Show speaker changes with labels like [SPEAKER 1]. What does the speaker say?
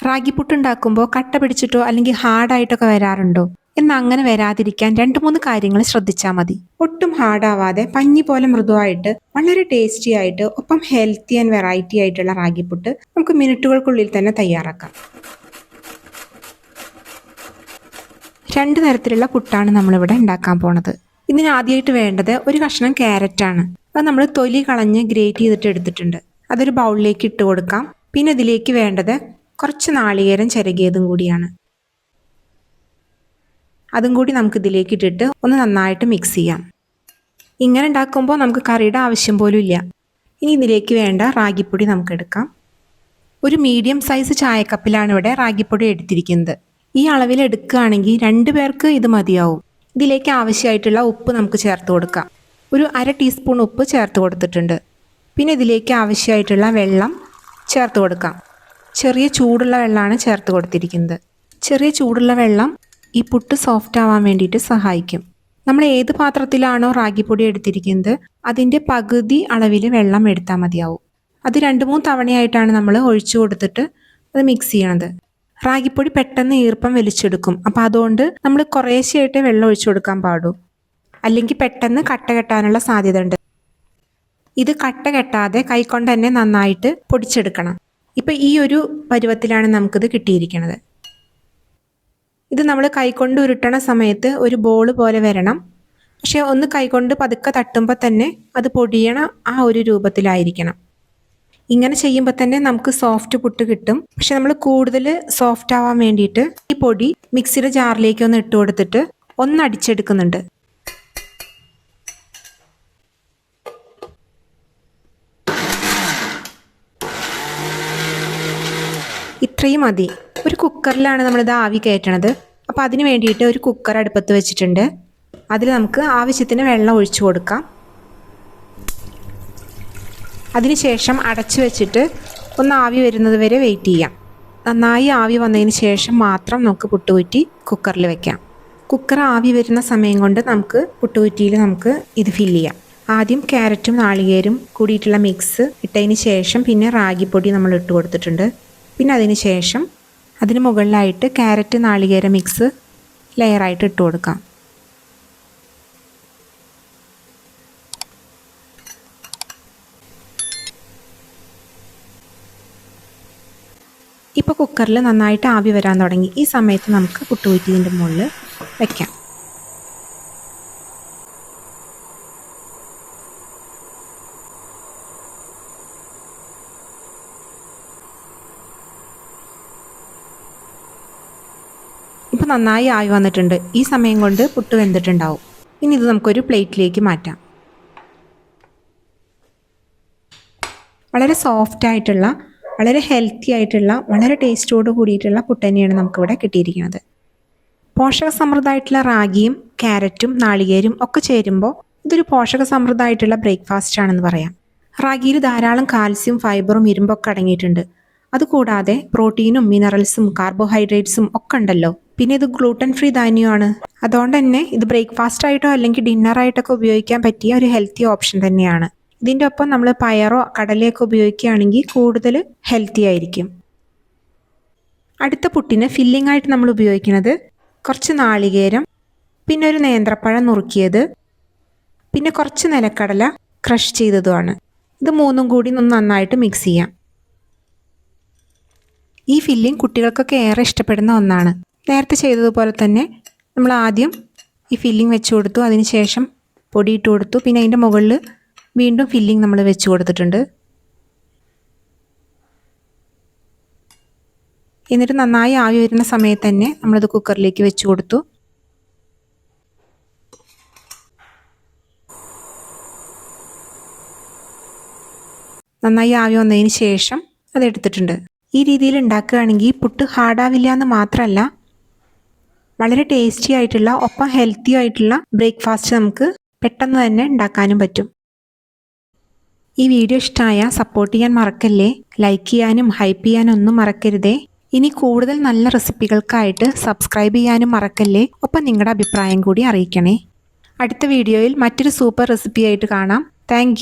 [SPEAKER 1] റാഗിപ്പുട്ട് ഉണ്ടാക്കുമ്പോൾ കട്ട പിടിച്ചിട്ടോ അല്ലെങ്കിൽ ഹാർഡായിട്ടൊക്കെ വരാറുണ്ടോ? എന്നാൽ അങ്ങനെ വരാതിരിക്കാൻ 2-3 കാര്യങ്ങൾ ശ്രദ്ധിച്ചാൽ മതി. ഒട്ടും ഹാർഡാവാതെ പഞ്ഞി പോലെ മൃദുവായിട്ട് വളരെ ടേസ്റ്റി ആയിട്ട് ഒപ്പം ഹെൽത്തി ആൻഡ് വെറൈറ്റി ആയിട്ടുള്ള റാഗിപ്പുട്ട് നമുക്ക് മിനിറ്റുകൾക്കുള്ളിൽ തന്നെ തയ്യാറാക്കാം. 2 തരത്തിലുള്ള പുട്ടാണ് നമ്മളിവിടെ ഉണ്ടാക്കാൻ പോണത്. ഇതിന് ആദ്യമായിട്ട് വേണ്ടത് ഒരു കഷ്ണം ക്യാരറ്റാണ്. അത് നമ്മൾ തൊലി കളഞ്ഞ് ഗ്രേറ്റ് ചെയ്തിട്ട് എടുത്തിട്ടുണ്ട്. അതൊരു ബൗളിലേക്ക് ഇട്ട് കൊടുക്കാം. പിന്നെ ഇതിലേക്ക് വേണ്ടത് കുറച്ച് നാളികേരം ചിരകിയതും കൂടിയാണ്. അതും കൂടി നമുക്ക് ഇതിലേക്ക് ഇട്ടിട്ട് ഒന്ന് നന്നായിട്ട് മിക്സ് ചെയ്യാം. ഇങ്ങനെ ഉണ്ടാക്കുമ്പോൾ നമുക്ക് കറിയുടെ ആവശ്യം പോലും ഇല്ല. ഇനി ഇതിലേക്ക് വേണ്ട റാഗിപ്പൊടി നമുക്ക് എടുക്കാം. ഒരു മീഡിയം സൈസ് ചായക്കപ്പിലാണ് ഇവിടെ റാഗിപ്പൊടി എടുത്തിരിക്കുന്നത്. ഈ അളവിൽ എടുക്കുകയാണെങ്കിൽ 2 പേർക്ക് ഇത് മതിയാവും. ഇതിലേക്ക് ആവശ്യമായിട്ടുള്ള ഉപ്പ് നമുക്ക് ചേർത്ത് കൊടുക്കാം. ഒരു 1/2 ടീസ്പൂൺ ഉപ്പ് ചേർത്ത് കൊടുത്തിട്ടുണ്ട്. പിന്നെ ഇതിലേക്ക് ആവശ്യമായിട്ടുള്ള വെള്ളം ചേർത്ത് കൊടുക്കാം. ചെറിയ ചൂടുള്ള വെള്ളമാണ് ചേർത്ത് കൊടുത്തിരിക്കുന്നത്. ചെറിയ ചൂടുള്ള വെള്ളം ഈ പുട്ട് സോഫ്റ്റ് ആവാൻ വേണ്ടിയിട്ട് സഹായിക്കും. നമ്മൾ ഏത് പാത്രത്തിലാണോ റാഗിപ്പൊടി എടുത്തിരിക്കുന്നത് അതിൻ്റെ പകുതി അളവിൽ വെള്ളം എടുത്താൽ മതിയാവും. അത് 2-3 തവണയായിട്ടാണ് നമ്മൾ ഒഴിച്ചു കൊടുത്തിട്ട് അത് മിക്സ് ചെയ്യണത്. റാഗിപ്പൊടി പെട്ടെന്ന് ഈർപ്പം വലിച്ചെടുക്കും. അപ്പോൾ അതുകൊണ്ട് നമ്മൾ കുറേശ്ശെയായിട്ട് വെള്ളം ഒഴിച്ചു കൊടുക്കാൻ പാടൂ. അല്ലെങ്കിൽ പെട്ടെന്ന് കട്ട കെട്ടാനുള്ള സാധ്യത ഉണ്ട്. ഇത് കട്ട കെട്ടാതെ കൈകൊണ്ട് തന്നെ നന്നായിട്ട് പൊടിച്ചെടുക്കണം. ഇപ്പം ഈ ഒരു പരുവത്തിലാണ് നമുക്കിത് കിട്ടിയിരിക്കുന്നത്. ഇത് നമ്മൾ കൈകൊണ്ട് ഉരുട്ടണ സമയത്ത് ഒരു ബോൾ പോലെ വരണം. പക്ഷെ ഒന്ന് കൈകൊണ്ട് പതുക്കെ തട്ടുമ്പോൾ തന്നെ അത് പൊടിയണ ആ ഒരു രൂപത്തിലായിരിക്കണം. ഇങ്ങനെ ചെയ്യുമ്പോൾ തന്നെ നമുക്ക് സോഫ്റ്റ് പുട്ട് കിട്ടും. പക്ഷെ നമ്മൾ കൂടുതൽ സോഫ്റ്റ് ആവാൻ വേണ്ടിയിട്ട് ഈ പൊടി മിക്സിയുടെ ജാറിലേക്ക് ഒന്ന് ഇട്ട് കൊടുത്തിട്ട് ഒന്ന് അടിച്ചെടുക്കുന്നുണ്ട്. ഇത്രയും മതി. ഒരു കുക്കറിലാണ് നമ്മളിത് ആവി കയറ്റണത്. അപ്പോൾ അതിന് വേണ്ടിയിട്ട് ഒരു കുക്കർ അടുപ്പത്ത് വെച്ചിട്ടുണ്ട്. അതിൽ നമുക്ക് ആവശ്യത്തിന് വെള്ളം ഒഴിച്ചു കൊടുക്കാം. അതിനുശേഷം അടച്ചു വെച്ചിട്ട് ഒന്ന് ആവി വരുന്നത് വരെ വെയിറ്റ് ചെയ്യാം. നന്നായി ആവി വന്നതിന് ശേഷം മാത്രം നമുക്ക് പുട്ടുകുറ്റി കുക്കറിൽ വെക്കാം. കുക്കർ ആവി വരുന്ന സമയം കൊണ്ട് നമുക്ക് പുട്ടുകുറ്റിയിൽ നമുക്ക് ഇത് ഫില്ല് ചെയ്യാം. ആദ്യം ക്യാരറ്റും നാളികേരും കൂടിയിട്ടുള്ള മിക്സ് ഇട്ടതിന് ശേഷം പിന്നെ റാഗിപ്പൊടി നമ്മൾ ഇട്ട് കൊടുത്തിട്ടുണ്ട്. പിന്നെ അതിന് ശേഷം അതിന് മുകളിലായിട്ട് ക്യാരറ്റ് നാളികേര മിക്സ് ലെയറായിട്ട് ഇട്ട് കൊടുക്കാം. ഇപ്പോൾ കുക്കറിൽ നന്നായിട്ട് ആവി വരാൻ തുടങ്ങി. ഈ സമയത്ത് നമുക്ക് പുട്ടുകുറ്റിൻ്റെ മുകളിൽ വയ്ക്കാം. ഇപ്പോൾ നന്നായി ആവി വന്നിട്ടുണ്ട്. ഈ സമയം കൊണ്ട് പുട്ട് വെന്തിട്ടുണ്ടാവും. ഇനി ഇത് നമുക്കൊരു പ്ലേറ്റിലേക്ക് മാറ്റാം. വളരെ സോഫ്റ്റ് ആയിട്ടുള്ള വളരെ ഹെൽത്തി ആയിട്ടുള്ള വളരെ ടേസ്റ്റോട് കൂടിയിട്ടുള്ള പുട്ട് തന്നെയാണ് നമുക്കിവിടെ കിട്ടിയിരിക്കുന്നത്. പോഷക സമൃദ്ധമായിട്ടുള്ള റാഗിയും ക്യാരറ്റും നാളികേരും ഒക്കെ ചേരുമ്പോൾ ഇതൊരു പോഷക സമൃദ്ധമായിട്ടുള്ള ബ്രേക്ക്ഫാസ്റ്റ് ആണെന്ന് പറയാം. റാഗിയിൽ ധാരാളം കാൽസ്യം, ഫൈബറും ഇരുമ്പൊക്കെ അടങ്ങിയിട്ടുണ്ട്. അതുകൂടാതെ പ്രോട്ടീനും മിനറൽസും കാർബോഹൈഡ്രേറ്റ്സും ഒക്കെ ഉണ്ടല്ലോ. പിന്നെ ഇത് ഗ്ലൂട്ടൻ ഫ്രീ ധാന്യമാണ്. അതുകൊണ്ട് തന്നെ ഇത് ബ്രേക്ക്ഫാസ്റ്റ് ആയിട്ടോ അല്ലെങ്കിൽ ഡിന്നറായിട്ടൊക്കെ ഉപയോഗിക്കാൻ പറ്റിയ ഒരു ഹെൽത്തി ഓപ്ഷൻ തന്നെയാണ്. ഇതിൻ്റെ ഒപ്പം നമ്മൾ പയറോ കടലയൊക്കെ ഉപയോഗിക്കുകയാണെങ്കിൽ കൂടുതൽ ഹെൽത്തി ആയിരിക്കും. അടുത്ത പുട്ടിന് ഫില്ലിംഗ് ആയിട്ട് നമ്മൾ ഉപയോഗിക്കുന്നത് കുറച്ച് നാളികേരം, പിന്നെ ഒരു നേന്ത്രപ്പഴം നുറുക്കിയത്, പിന്നെ കുറച്ച് നിലക്കടല ക്രഷ് ചെയ്തതുമാണ്. ഇത് 3ഉം കൂടി ഒന്ന് നന്നായിട്ട് മിക്സ് ചെയ്യാം. ഈ ഫില്ലിംഗ് കുട്ടികൾക്കൊക്കെ ഏറെ ഇഷ്ടപ്പെടുന്ന ഒന്നാണ്. നേരത്തെ ചെയ്തതുപോലെ തന്നെ നമ്മൾ ആദ്യം ഈ ഫില്ലിംഗ് വെച്ച് കൊടുത്തു. അതിനുശേഷം പൊടിയിട്ട് കൊടുത്തു. പിന്നെ അതിൻ്റെ മുകളിൽ വീണ്ടും ഫില്ലിംഗ് നമ്മൾ വെച്ച് കൊടുത്തിട്ടുണ്ട്. എന്നിട്ട് നന്നായി ആവി വരുന്ന സമയത്ത് തന്നെ നമ്മളിത് കുക്കറിലേക്ക് വെച്ച് കൊടുത്തു. നന്നായി ആവി വന്നതിന് ശേഷം അതെടുത്തിട്ടുണ്ട്. ഈ രീതിയിൽ ഉണ്ടാക്കുകയാണെങ്കിൽ പുട്ട് ഹാർഡാവില്ല എന്ന് മാത്രമല്ല വളരെ ടേസ്റ്റി ആയിട്ടുള്ള ഒപ്പം ഹെൽത്തി ആയിട്ടുള്ള ബ്രേക്ക്ഫാസ്റ്റ് നമുക്ക് പെട്ടെന്ന് തന്നെ ഉണ്ടാക്കാനും പറ്റും. ഈ വീഡിയോ ഇഷ്ടമായ സപ്പോർട്ട് ചെയ്യാൻ മറക്കല്ലേ. ലൈക്ക് ചെയ്യാനും ഹൈപ്പ് ചെയ്യാനും ഒന്നും മറക്കരുതേ. ഇനി കൂടുതൽ നല്ല റെസിപ്പികൾക്കായിട്ട് സബ്സ്ക്രൈബ് ചെയ്യാനും മറക്കല്ലേ. ഒപ്പം നിങ്ങളുടെ അഭിപ്രായം കൂടി അറിയിക്കണേ. അടുത്ത വീഡിയോയിൽ മറ്റൊരു സൂപ്പർ റെസിപ്പിയായിട്ട് കാണാം. താങ്ക്